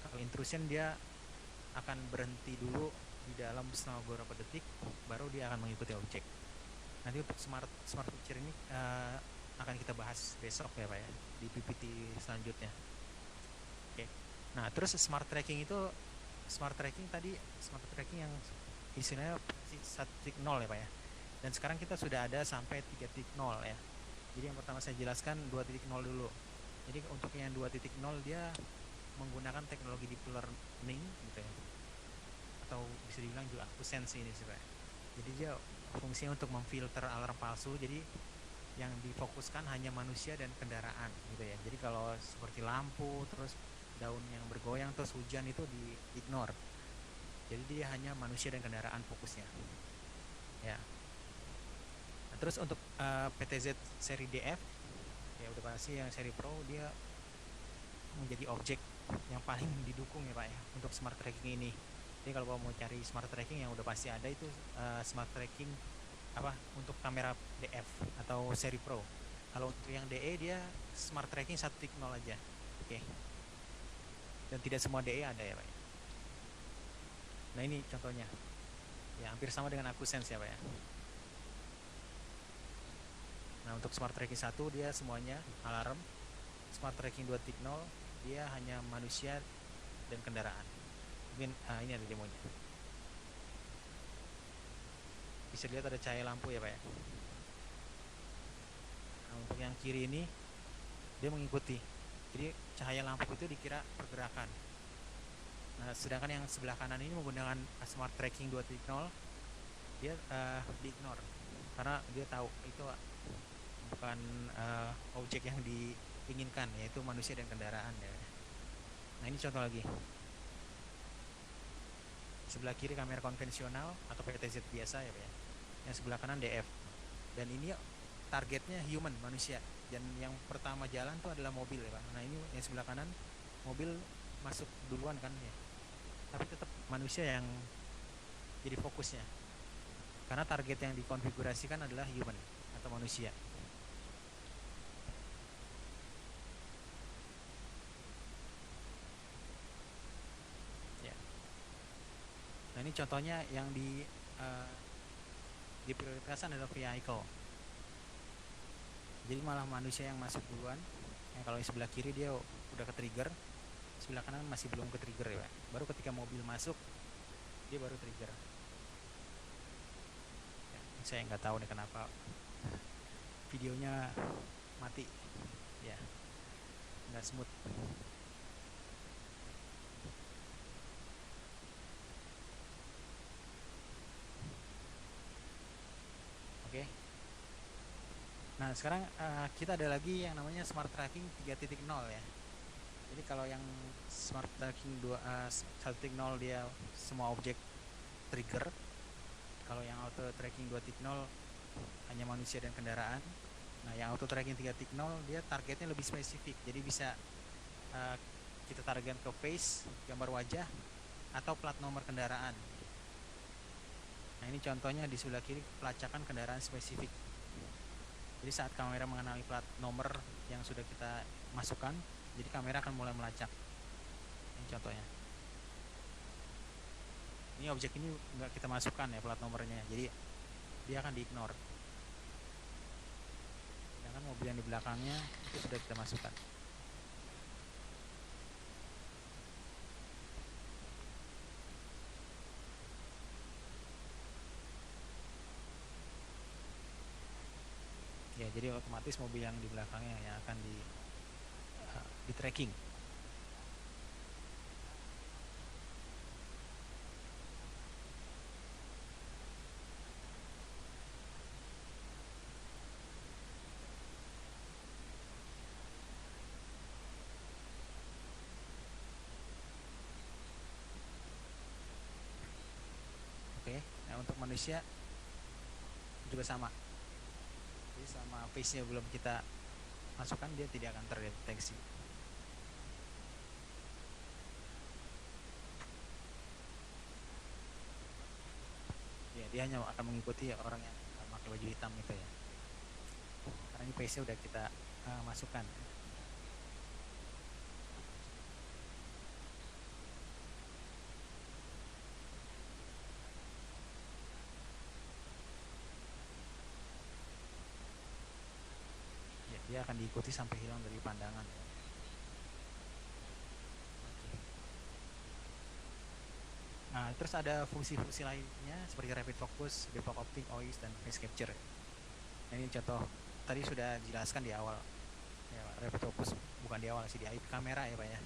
kalau intrusion dia akan berhenti dulu di dalam selama beberapa detik, baru dia akan mengikuti objek. Nanti untuk smart feature ini akan kita bahas besok ya Pak ya, di PPT selanjutnya. Oke. Nah terus smart tracking itu, smart tracking yang istilahnya 1.0 ya Pak ya, dan sekarang kita sudah ada sampai 3.0 ya. Jadi yang pertama saya jelaskan 2.0 dulu. Jadi untuk yang 2.0 dia menggunakan teknologi deep learning gitu ya, atau bisa dibilang juga AcuSense ini sih Pak. Jadi dia fungsinya untuk memfilter alarm palsu. Jadi yang difokuskan hanya manusia dan kendaraan gitu ya. Jadi kalau seperti lampu, terus daun yang bergoyang, terus hujan itu di ignore. Jadi dia hanya manusia dan kendaraan fokusnya. Ya. Nah, terus untuk PTZ seri DF ya udah pasti yang seri Pro dia menjadi objek yang paling didukung ya Pak ya untuk smart tracking ini. Jadi kalau mau cari smart tracking yang udah pasti ada itu smart tracking untuk kamera DF atau seri Pro. Kalau untuk yang DE dia smart tracking 1.0 aja. Oke. Dan tidak semua DE ada ya Pak ya. Nah ini contohnya. Ya hampir sama dengan AcuSense ya Pak ya. Nah untuk smart tracking 1 dia semuanya alarm. Smart tracking 2.0 dia hanya manusia dan kendaraan. Mungkin ini ada demonya. Bisa lihat ada cahaya lampu ya Pak ya. Nah untuk yang kiri ini dia mengikuti. Jadi cahaya lampu itu dikira pergerakan. Nah sedangkan yang sebelah kanan ini menggunakan smart tracking 2.0 dia di-ignore karena dia tahu itu bukan objek yang diinginkan, yaitu manusia dan kendaraan ya. Nah ini contoh lagi. Sebelah kiri kamera konvensional atau PTZ biasa ya Pak ya. Yang sebelah kanan DF. Dan ini targetnya human, manusia. Dan yang pertama jalan tuh adalah mobil ya Pak. Nah ini yang sebelah kanan mobil masuk duluan kan ya. Tapi tetap manusia yang jadi fokusnya. Karena target yang dikonfigurasikan adalah human atau manusia. Nah ini contohnya yang uh, diprioritaskan adalah vehicle. Jadi malah manusia yang masuk duluan. Yang kalau di sebelah kiri dia udah ke trigger, sebelah kanan masih belum ke trigger ya. Baru ketika mobil masuk dia baru trigger. Ya, saya nggak tahu nih kenapa videonya mati. Ya, nggak smooth. Oke. Nah sekarang kita ada lagi yang namanya smart tracking 3.0 ya. Jadi kalau yang smart tracking 1.0 dia semua objek trigger. Kalau yang auto tracking 2.0 hanya manusia dan kendaraan. Nah yang auto tracking 3.0 dia targetnya lebih spesifik. Jadi bisa uh, kita target ke face, gambar wajah, atau plat nomor kendaraan. Nah ini contohnya di sebelah kiri pelacakan kendaraan spesifik. Jadi saat kamera mengenali plat nomor yang sudah kita masukkan, jadi kamera akan mulai melacak. Ini contohnya. Ini objek ini nggak kita masukkan ya plat nomornya, jadi dia akan diignore. Sedangkan mobil yang di belakangnya itu sudah kita masukkan. Ya, jadi otomatis mobil yang di belakangnya yang akan di tracking. Oke, nah untuk manusia juga sama. Jadi sama face-nya belum kita masukkan dia tidak akan terdeteksi. Ya, dia hanya akan mengikuti orang yang pakai baju hitam itu ya. Karena ini face-nya udah kita masukkan. Ya, dia akan diikuti sampai hilang dari pandangan. Nah, terus ada fungsi-fungsi lainnya seperti rapid focus, defog optic, OIS, dan face capture. Nah, ini contoh tadi sudah dijelaskan di awal. Ya, rapid focus bukan di awal sih, di IP kamera ya Pak ya.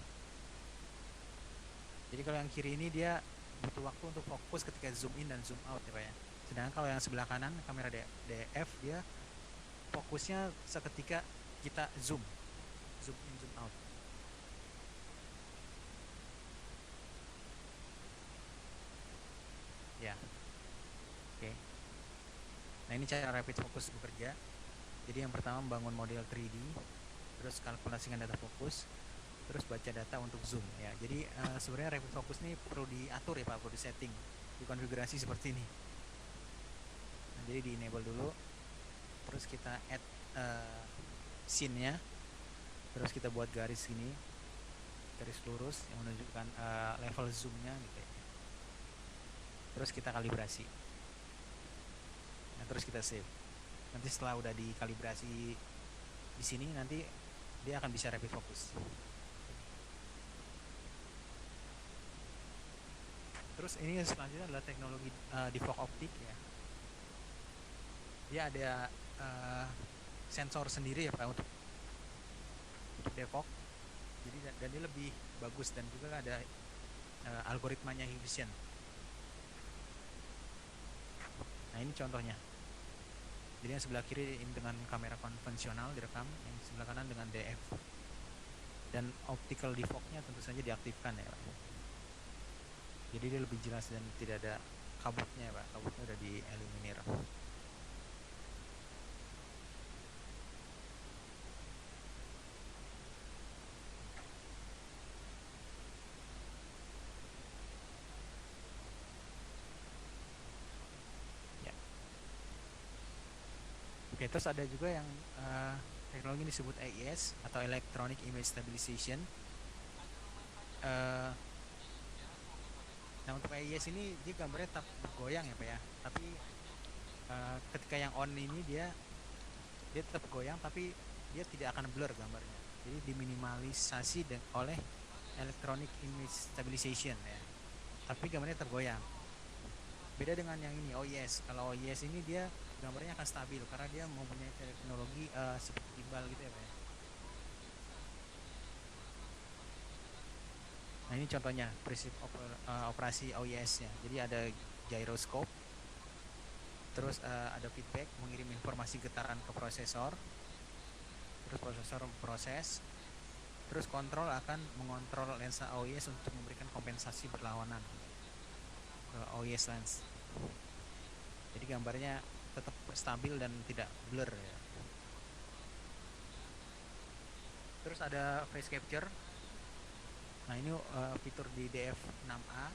Jadi kalau yang kiri ini dia butuh waktu untuk fokus ketika zoom in dan zoom out ya Pak ya. Sedangkan kalau yang sebelah kanan kamera DF dia fokusnya seketika kita zoom in, zoom out. Ya, oke. Nah ini cara rapid focus bekerja. Jadi yang pertama membangun model 3D, terus kalkulasikan data fokus, terus baca data untuk zoom ya. Jadi sebenarnya rapid focus ini perlu diatur ya Pak, perlu disetting, dikonfigurasi seperti ini. Nah, jadi di enable dulu, terus kita add scene-nya, terus kita buat garis gini, garis lurus yang menunjukkan level zoom-nya gitu ya. Terus kita kalibrasi. Nah, terus kita save. Nanti setelah udah dikalibrasi di sini nanti dia akan bisa rapid focus. Terus ini selanjutnya adalah teknologi defog optic ya. Dia ada sensor sendiri ya Pak untuk defog. Jadi dan dia lebih bagus dan juga ada algoritmanya efisien. Nah ini contohnya. Jadi yang sebelah kiri ini dengan kamera konvensional direkam, yang sebelah kanan dengan DF. Dan optical defog-nya tentu saja diaktifkan ya Pak. Jadi dia lebih jelas dan tidak ada kabutnya ya Pak. Kabutnya udah dieliminir. Ya. Oke, terus ada juga yang teknologi ini disebut AIS atau Electronic Image Stabilization. Nah untuk AIS ini dia gambarnya tetap goyang ya Pak ya. Tapi ketika yang on ini dia dia tetap goyang tapi dia tidak akan blur gambarnya. Jadi diminimalisasi oleh electronic image stabilization ya. Tapi gambarnya tetap goyang. Beda dengan yang ini OIS. Kalau OIS ini dia gambarnya akan stabil karena dia mempunyai teknologi seperti gimbal gitu ya Pak ya. Nah ini contohnya prinsip operasi OIS-nya. Jadi ada gyroscope, terus ada feedback mengirim informasi getaran ke prosesor, terus prosesor proses, terus kontrol akan mengontrol lensa OIS untuk memberikan kompensasi berlawanan ke OIS lens. Jadi gambarnya tetap stabil dan tidak blur ya. Terus ada face capture. Nah ini fitur di DF6A,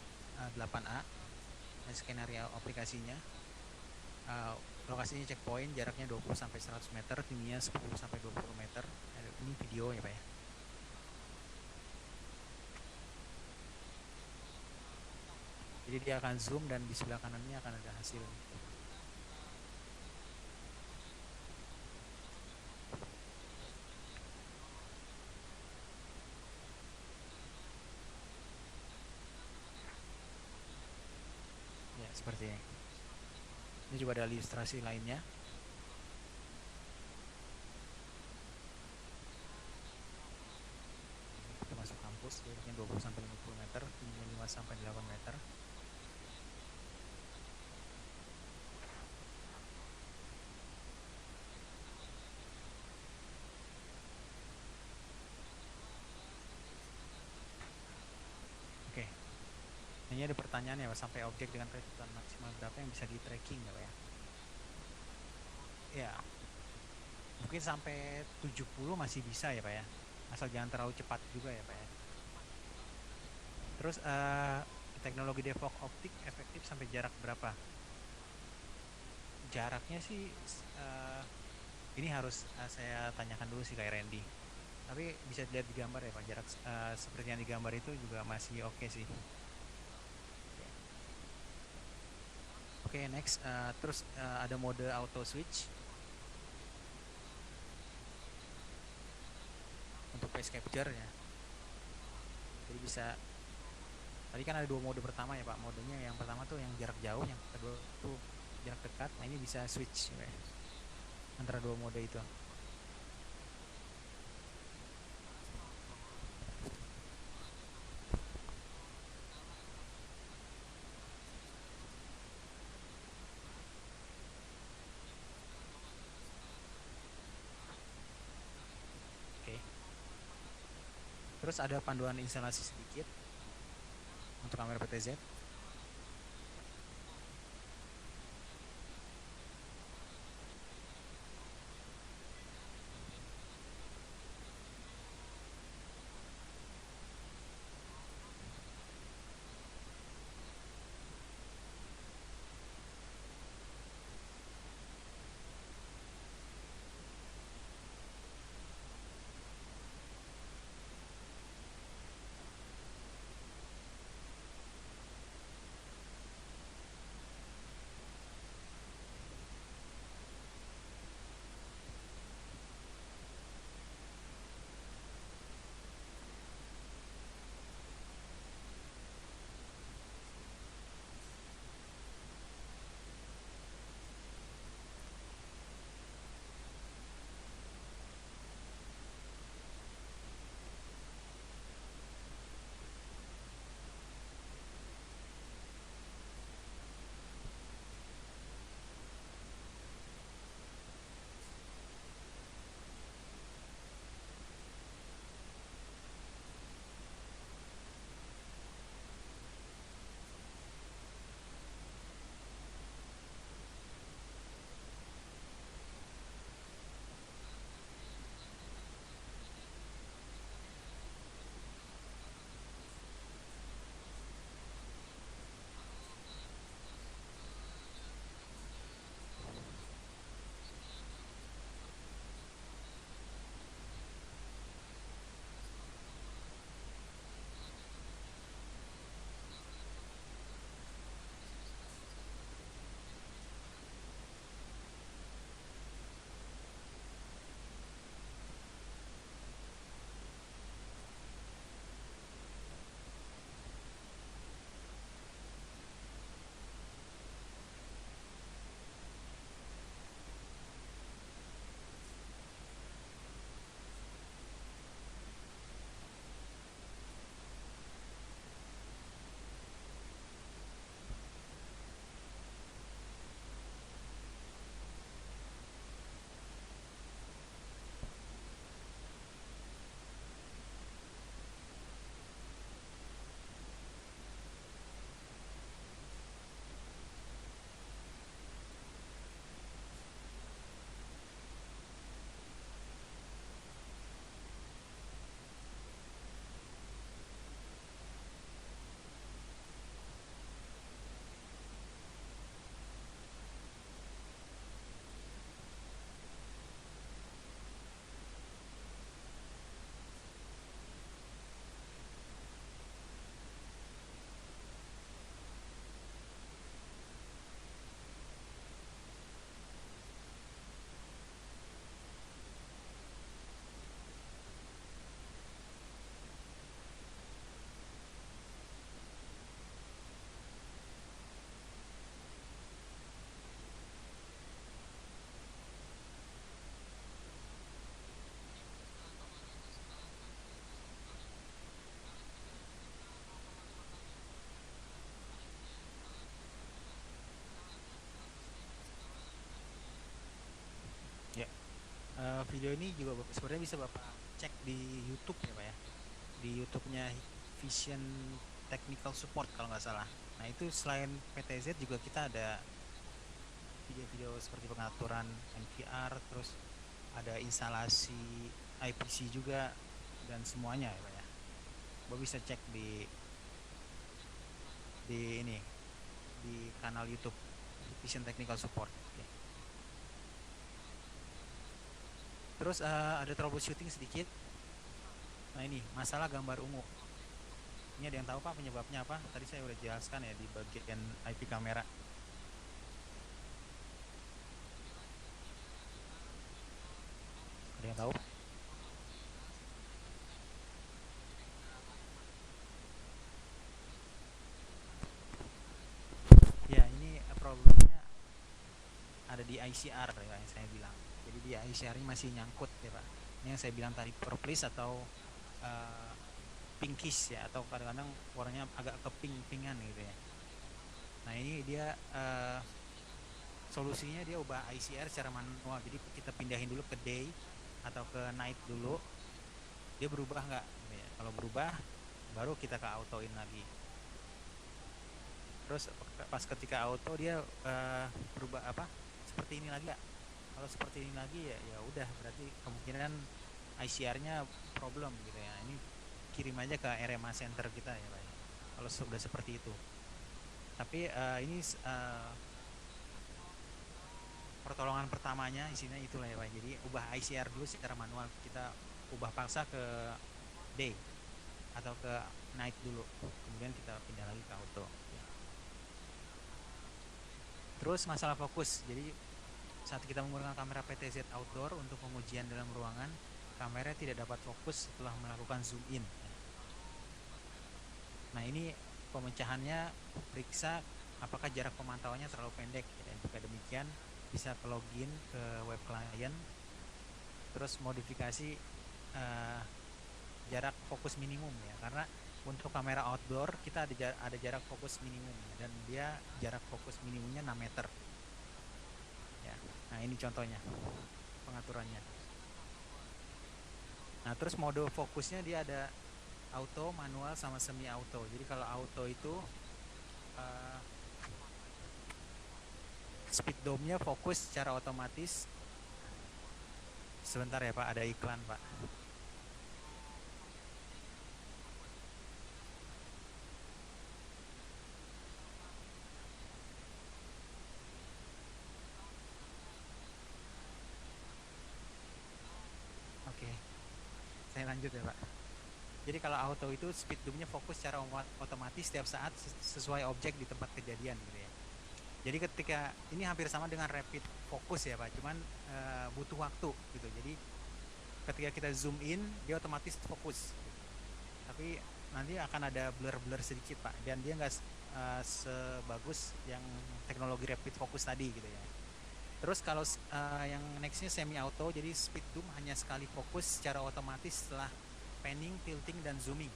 8A, dan skenario aplikasinya. Lokasinya checkpoint, jaraknya 20-100 meter, tingginya 10-20 meter. Ini video ya Pak ya. Jadi dia akan zoom dan di sebelah kanannya akan ada hasil. Ya seperti ini. Ini juga ada ilustrasi lainnya. Kita masuk kampus, jaraknya 20-50 meter, tingginya 5-8 meter. Oke, ini ada pertanyaan ya, sampai objek dengan kecepatan maksimal berapa yang bisa di tracking ya Pak ya? Ya, mungkin sampai 70 masih bisa ya Pak ya, asal jangan terlalu cepat juga ya Pak ya. Terus teknologi defog optik efektif sampai jarak berapa? Jaraknya sih ini harus saya tanyakan dulu sih kayak Randy. Tapi bisa dilihat di gambar ya Pak, jarak seperti yang digambar itu juga masih oke sih. Oke, next. Terus ada mode auto switch untuk face capture ya. Jadi bisa. Tadi kan ada dua mode pertama ya Pak. Modenya yang pertama tuh yang jarak jauh, yang kedua tuh jarak dekat. Nah ini bisa switch ya, antara dua mode itu. Oke. Terus ada panduan instalasi sedikit untuk kamera PTZ. Video ini juga sebenarnya bisa Bapak cek di YouTube ya Pak ya. Di YouTube-nya Vision Technical Support kalau nggak salah. Nah itu selain PTZ juga kita ada video-video seperti pengaturan NVR, terus ada instalasi IPC juga dan semuanya ya Pak ya. Bapak bisa cek di ini di kanal YouTube Vision Technical Support. Oke. Terus ada troubleshooting sedikit. Nah ini masalah gambar ungu. Ini ada yang tahu Pak penyebabnya apa? Tadi saya udah jelaskan ya di bagian IP kamera. Ada yang tahu? Ya ini problemnya ada di ICR ya yang saya bilang. Jadi di ICR ini masih nyangkut ya Pak. Ini yang saya bilang tadi purplish atau uh, pinkish ya, atau kadang-kadang warnanya agak keping-pingan gitu ya. Nah ini dia solusinya dia ubah ICR secara manual. Jadi kita pindahin dulu ke day atau ke night dulu. Dia berubah nggak? Ya, kalau berubah baru kita ke autoin lagi. Terus pas ketika auto dia berubah apa? Seperti ini lagi ya. Kalau seperti ini lagi ya ya udah berarti kemungkinan ICR-nya problem gitu ya. Ini kirim aja ke RMA center kita ya Pak. Kalau sudah seperti itu. Tapi ini pertolongan pertamanya isinya itulah ya Pak. Jadi ubah ICR dulu secara manual. Kita ubah paksa ke day atau ke night dulu. Kemudian kita pindah lagi ke auto. Terus masalah fokus. Jadi saat kita menggunakan kamera PTZ outdoor untuk pengujian dalam ruangan, kamera tidak dapat fokus setelah melakukan zoom in. Nah ini pemecahannya periksa apakah jarak pemantauannya terlalu pendek. Dan jika demikian bisa ke login ke web client, terus modifikasi jarak fokus minimum ya, karena untuk kamera outdoor kita ada jarak fokus minimum ya, dan dia jarak fokus minimumnya 6 meter ya. Nah ini contohnya pengaturannya. Nah terus mode fokusnya dia ada auto, manual, sama semi auto. Jadi kalau auto itu speed dome-nya fokus secara otomatis. Sebentar ya Pak, ada iklan Pak. Oke, saya lanjut ya Pak. Jadi kalau auto itu speed dome-nya fokus secara otomatis setiap saat sesuai objek di tempat kejadian gitu ya. Jadi ketika ini hampir sama dengan rapid fokus ya Pak, cuman butuh waktu gitu. Jadi ketika kita zoom in dia otomatis fokus. Tapi nanti akan ada blur-blur sedikit Pak, dan dia nggak sebagus yang teknologi rapid fokus tadi gitu ya. Terus kalau yang nextnya semi auto, jadi speed zoom hanya sekali fokus secara otomatis setelah panning, tilting, dan zooming.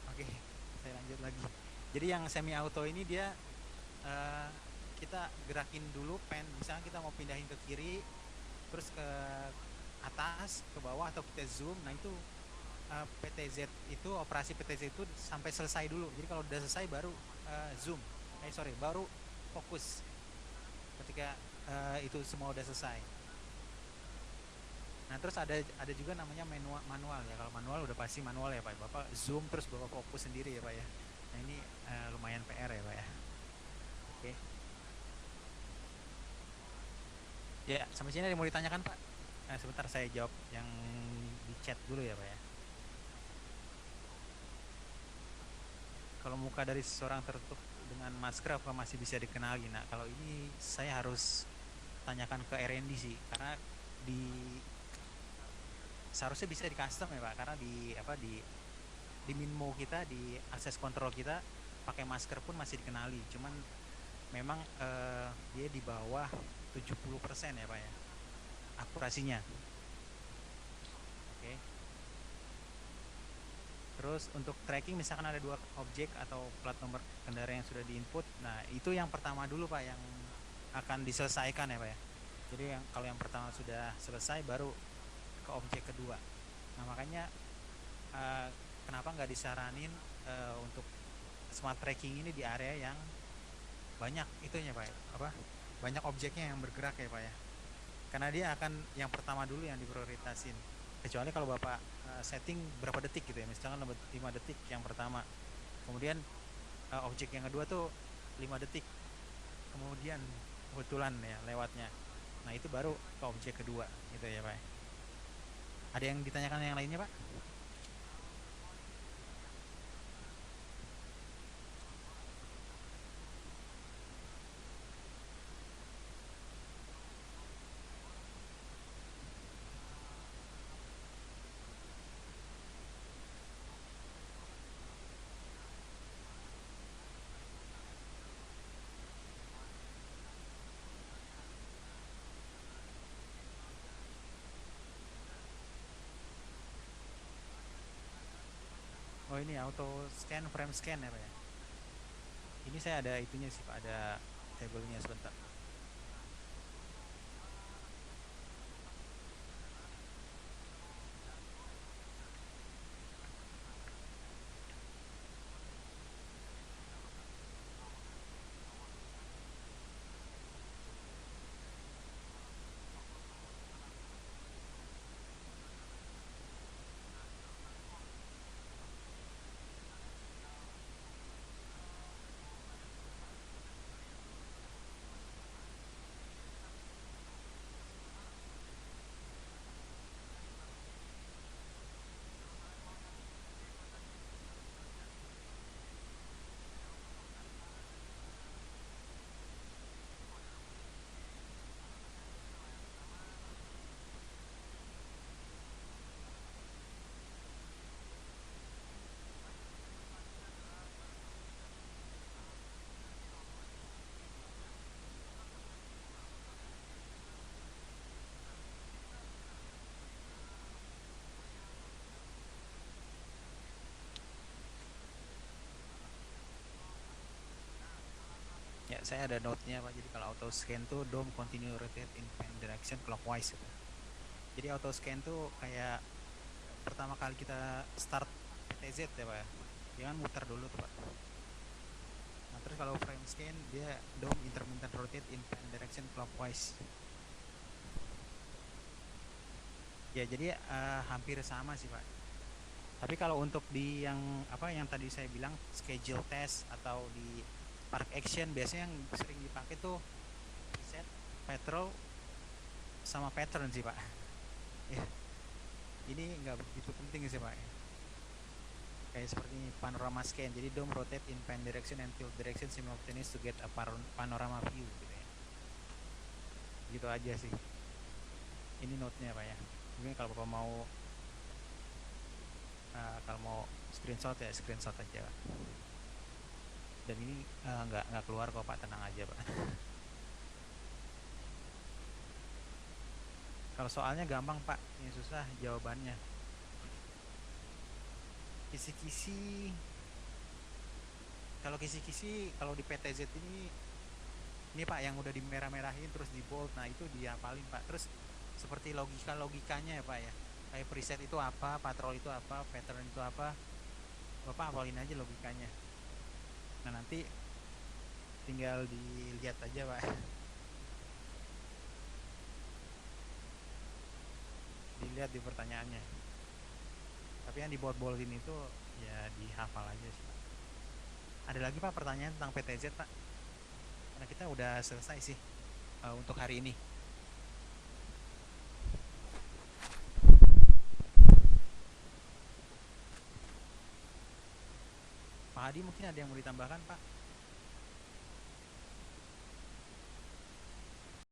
Oke, saya lanjut lagi. Jadi yang semi auto ini dia kita gerakin dulu pen, misalnya kita mau pindahin ke kiri, terus ke atas, ke bawah, atau kita zoom. Nah itu PTZ itu, operasi PTZ itu sampai selesai dulu. Jadi kalau udah selesai baru zoom. Baru fokus. Ketika itu semua udah selesai. Nah terus ada juga namanya manual ya. Kalau manual udah pasti manual ya Pak. Bapak zoom terus Bapak fokus sendiri ya Pak ya. Nah ini lumayan PR ya Pak ya. Oke. Ya sampai sini ada yang mau ditanyakan Pak? Sebentar saya jawab yang di chat dulu ya Pak ya. Kalau muka dari seseorang tertutup dengan masker apa masih bisa dikenali? Nah kalau ini saya harus tanyakan ke R&D sih, karena di seharusnya bisa di custom ya Pak, karena di Minmo kita, di akses kontrol kita pakai masker pun masih dikenali. Cuman memang dia di bawah 70% ya Pak ya akurasinya. Oke. Terus untuk tracking misalkan ada dua objek atau plat nomor kendaraan yang sudah diinput, nah itu yang pertama dulu Pak yang akan diselesaikan ya Pak ya. Jadi kalau yang pertama sudah selesai baru ke objek kedua. Nah makanya kenapa nggak disaranin untuk smart tracking ini di area yang banyak itunya Pak ya, banyak objeknya yang bergerak ya Pak ya, karena dia akan yang pertama dulu yang diprioritasin, kecuali kalau Bapak setting berapa detik gitu ya, misalkan 5 detik yang pertama, kemudian objek yang kedua tuh 5 detik kemudian kebetulan ya lewatnya, nah itu baru ke objek kedua gitu ya Pak. Ada yang ditanyakan yang lainnya Pak? Oh ini auto scan frame scan ya Pak ya. Ini saya ada itunya sih Pak, ada tabelnya sebentar. Ya, saya ada note-nya Pak. Jadi kalau auto scan tuh DOM continue rotate in pen direction clockwise gitu. Jadi auto scan tuh kayak pertama kali kita start PTZ ya Pak ya. Dia kan muter dulu tuh Pak. Nah, terus kalau frame scan dia DOM intermittent rotate in pen direction clockwise. Ya, jadi hampir sama sih Pak. Tapi kalau untuk di yang yang tadi saya bilang schedule test atau di park action, biasanya yang sering dipakai tuh preset, patrol, sama pattern sih Pak. Ya, ini nggak begitu penting sih Pak. Kayak seperti panorama scan, jadi DOM rotate in pen direction and tilt direction simultaneous to get a panorama view gitu ya. Gitu aja sih. Ini note-nya Pak ya. Mungkin kalau Bapak mau screenshot ya screenshot aja Pak. Dan ini nggak keluar kok Pak, tenang aja Pak. Kalau soalnya gampang Pak, yang susah jawabannya. Kisi-kisi, kalau di PTZ ini Pak yang udah dimerah-merahin terus di bold, nah itu dia paling Pak. Terus seperti logikanya ya Pak ya, kayak preset itu apa, patrol itu apa, pattern itu apa, Bapak hafalin aja logikanya. Nah nanti tinggal dilihat aja Pak, dilihat di pertanyaannya. Tapi yang di bold-boldin itu ya dihafal aja sih Pak. Ada lagi Pak pertanyaan tentang PTZ Pak? Karena kita udah selesai sih untuk hari ini. Pak Hadi mungkin ada yang mau ditambahkan Pak?